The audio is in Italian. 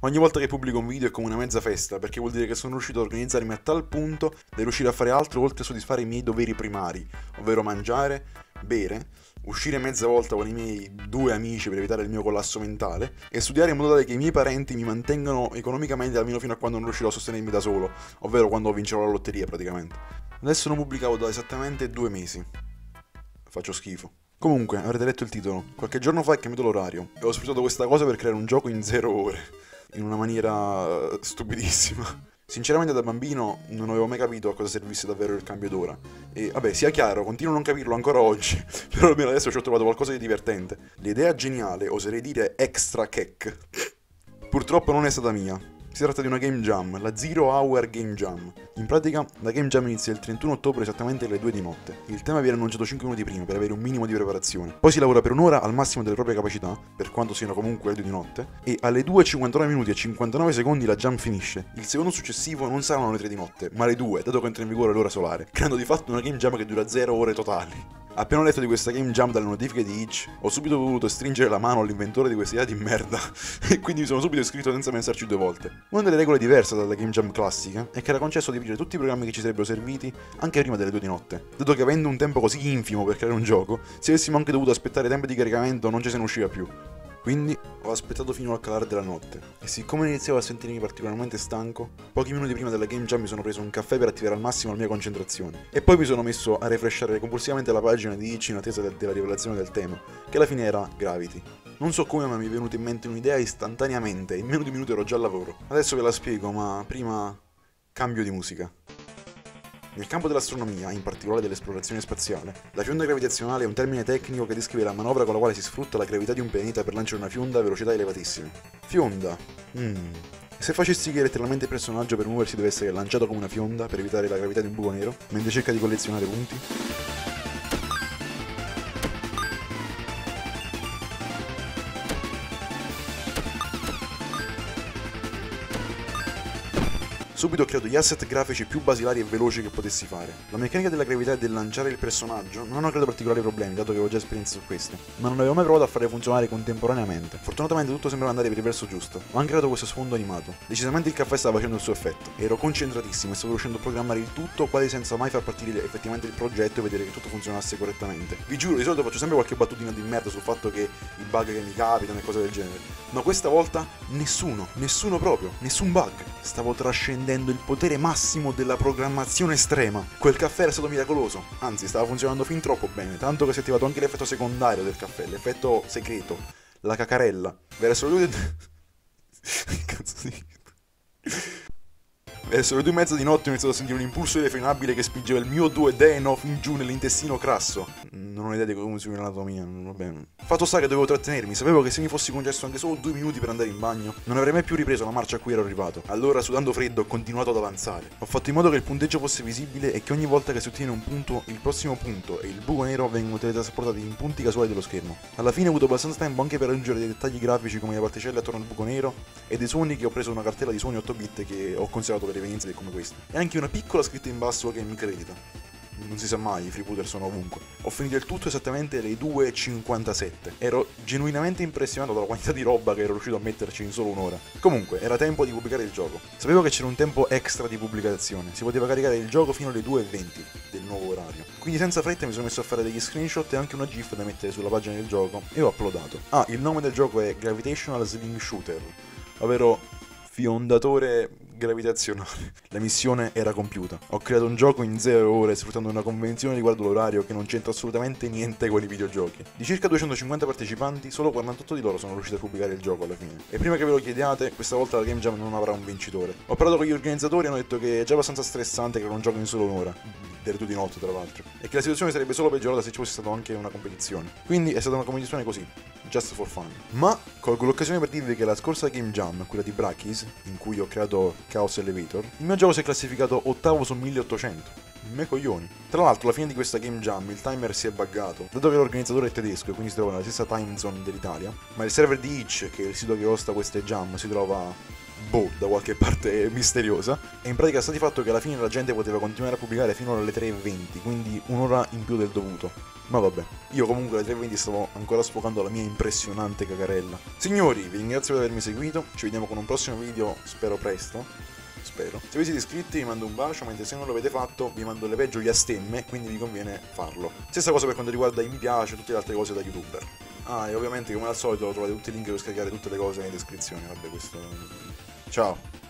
Ogni volta che pubblico un video è come una mezza festa, perché vuol dire che sono riuscito a organizzarmi a tal punto da riuscire a fare altro oltre a soddisfare i miei doveri primari, ovvero mangiare, bere, uscire mezza volta con i miei due amici per evitare il mio collasso mentale e studiare in modo tale che i miei parenti mi mantengano economicamente almeno fino a quando non riuscirò a sostenermi da solo, ovvero quando vincerò la lotteria praticamente. Adesso non pubblicavo da esattamente 2 mesi. Faccio schifo. Comunque, avrete letto il titolo. Qualche giorno fa è cambiato l'orario e ho sfruttato questa cosa per creare un gioco in 0 ore. In una maniera stupidissima. Sinceramente da bambino non avevo mai capito a cosa servisse davvero il cambio d'ora. E vabbè, sia chiaro, continuo a non capirlo ancora oggi, però almeno adesso ci ho trovato qualcosa di divertente. L'idea geniale, oserei dire extra kek, purtroppo non è stata mia. Si tratta di una game jam, la Zero Hour Game Jam. In pratica, la game jam inizia il 31 ottobre esattamente alle 2 di notte. Il tema viene annunciato 5 minuti prima per avere un minimo di preparazione. Poi si lavora per un'ora al massimo delle proprie capacità, per quanto siano comunque le 2 di notte, e alle 2:59 minuti e 59 secondi la jam finisce. Il secondo successivo non saranno le 3 di notte, ma le 2, dato che entra in vigore l'ora solare, creando di fatto una game jam che dura 0 ore totali. Appena ho letto di questa game jam dalle notifiche di Itch, ho subito voluto stringere la mano all'inventore di questa idea di merda e quindi mi sono subito iscritto senza pensarci 2 volte. Una delle regole diverse dalla game jam classica è che era concesso di aprire tutti i programmi che ci sarebbero serviti anche prima delle 2 di notte, dato che avendo un tempo così infimo per creare un gioco, se avessimo anche dovuto aspettare tempi di caricamento non ci se ne usciva più. Quindi ho aspettato fino al calare della notte e siccome iniziavo a sentirmi particolarmente stanco, pochi minuti prima della game jam mi sono preso un caffè per attivare al massimo la mia concentrazione e poi mi sono messo a refreshare compulsivamente la pagina di Itch in attesa della rivelazione del tema, che alla fine era Gravity. Non so come ma mi è venuta in mente un'idea istantaneamente, in meno di un minuto ero già al lavoro. Adesso ve la spiego, ma prima cambio di musica. Nel campo dell'astronomia, in particolare dell'esplorazione spaziale, la fionda gravitazionale è un termine tecnico che descrive la manovra con la quale si sfrutta la gravità di un pianeta per lanciare una fionda a velocità elevatissime. Fionda. Se facessi che letteralmente il personaggio per muoversi deve essere lanciato come una fionda per evitare la gravità di un buco nero, mentre cerca di collezionare punti? Subito ho creato gli asset grafici più basilari e veloci che potessi fare. La meccanica della gravità e del lanciare il personaggio non hanno creato particolari problemi, dato che avevo già esperienza su queste, ma non avevo mai provato a farle funzionare contemporaneamente. Fortunatamente tutto sembrava andare per il verso giusto. Ho anche creato questo sfondo animato. Decisamente il caffè stava facendo il suo effetto. Ero concentratissimo e stavo riuscendo a programmare il tutto quasi senza mai far partire effettivamente il progetto e vedere che tutto funzionasse correttamente. Vi giuro, di solito faccio sempre qualche battutina di merda sul fatto che i bug che mi capitano e cose del genere. Ma questa volta nessuno proprio, nessun bug. Stavo trascendendo il potere massimo della programmazione estrema. Quel caffè era stato miracoloso, anzi stava funzionando fin troppo bene, tanto che si è attivato anche l'effetto secondario del caffè, l'effetto segreto, la cacarella. Verso le 2... Cazzo di... Verso le 2:30 di notte ho iniziato a sentire un impulso irrefrenabile che spingeva il mio duodeno fin giù nell'intestino crasso. Non ho idea di come funziona l'anatomia, va bene. Fatto sta che dovevo trattenermi, sapevo che se mi fossi concesso anche solo 2 minuti per andare in bagno, non avrei mai più ripreso la marcia a cui ero arrivato. Allora, sudando freddo, ho continuato ad avanzare. Ho fatto in modo che il punteggio fosse visibile e che ogni volta che si ottiene un punto, il prossimo punto e il buco nero vengono teletrasportati in punti casuali dello schermo. Alla fine ho avuto abbastanza tempo anche per raggiungere dei dettagli grafici come le particelle attorno al buco nero e dei suoni che ho preso una cartella di suoni 8 bit che ho conservato per evenienze come queste. E anche una piccola scritta in basso che mi credita. Non si sa mai, i freebooter sono ovunque. Ho finito il tutto esattamente alle 2:57. Ero genuinamente impressionato dalla quantità di roba che ero riuscito a metterci in solo un'ora. Comunque, era tempo di pubblicare il gioco. Sapevo che c'era un tempo extra di pubblicazione. Si poteva caricare il gioco fino alle 2:20 del nuovo orario. Quindi senza fretta mi sono messo a fare degli screenshot e anche una GIF da mettere sulla pagina del gioco e ho uploadato. Ah, il nome del gioco è Gravitational Sling Shooter, ovvero fiondatore gravitazionale. La missione era compiuta. Ho creato un gioco in 0 ore sfruttando una convenzione riguardo l'orario che non c'entra assolutamente niente con i videogiochi. Di circa 250 partecipanti, solo 48 di loro sono riusciti a pubblicare il gioco alla fine. E prima che ve lo chiediate, questa volta la Game Jam non avrà un vincitore. Ho parlato con gli organizzatori e hanno detto che è già abbastanza stressante creare un gioco in solo un'ora, delle 2 di notte tra l'altro, e che la situazione sarebbe solo peggiorata se ci fosse stata anche una competizione. Quindi è stata una competizione così, just for fun. Ma colgo l'occasione per dirvi che la scorsa Game Jam, quella di Brackeys, in cui ho creato Chaos Elevator, il mio gioco si è classificato ottavo su 1800. Me coglioni. Tra l'altro, alla fine di questa game jam il timer si è buggato. Dato che l'organizzatore è tedesco e quindi si trova nella stessa time zone dell'Italia, ma il server di Itch, che è il sito che hosta queste jam, si trova da qualche parte misteriosa. E in pratica sta di fatto che alla fine la gente poteva continuare a pubblicare fino alle 3:20, quindi un'ora in più del dovuto. Ma vabbè, io comunque alle 3:20 stavo ancora sfogando la mia impressionante cagarella. Signori, vi ringrazio per avermi seguito, ci vediamo con un prossimo video, spero presto. Spero. Se vi siete iscritti vi mando un bacio, mentre se non l'avete fatto vi mando le peggio gli astemme, quindi vi conviene farlo. Stessa cosa per quanto riguarda i mi piace e tutte le altre cose da youtuber. Ah, e ovviamente come al solito trovate tutti i link per scaricare tutte le cose nelle descrizioni, vabbè questo... Ciao!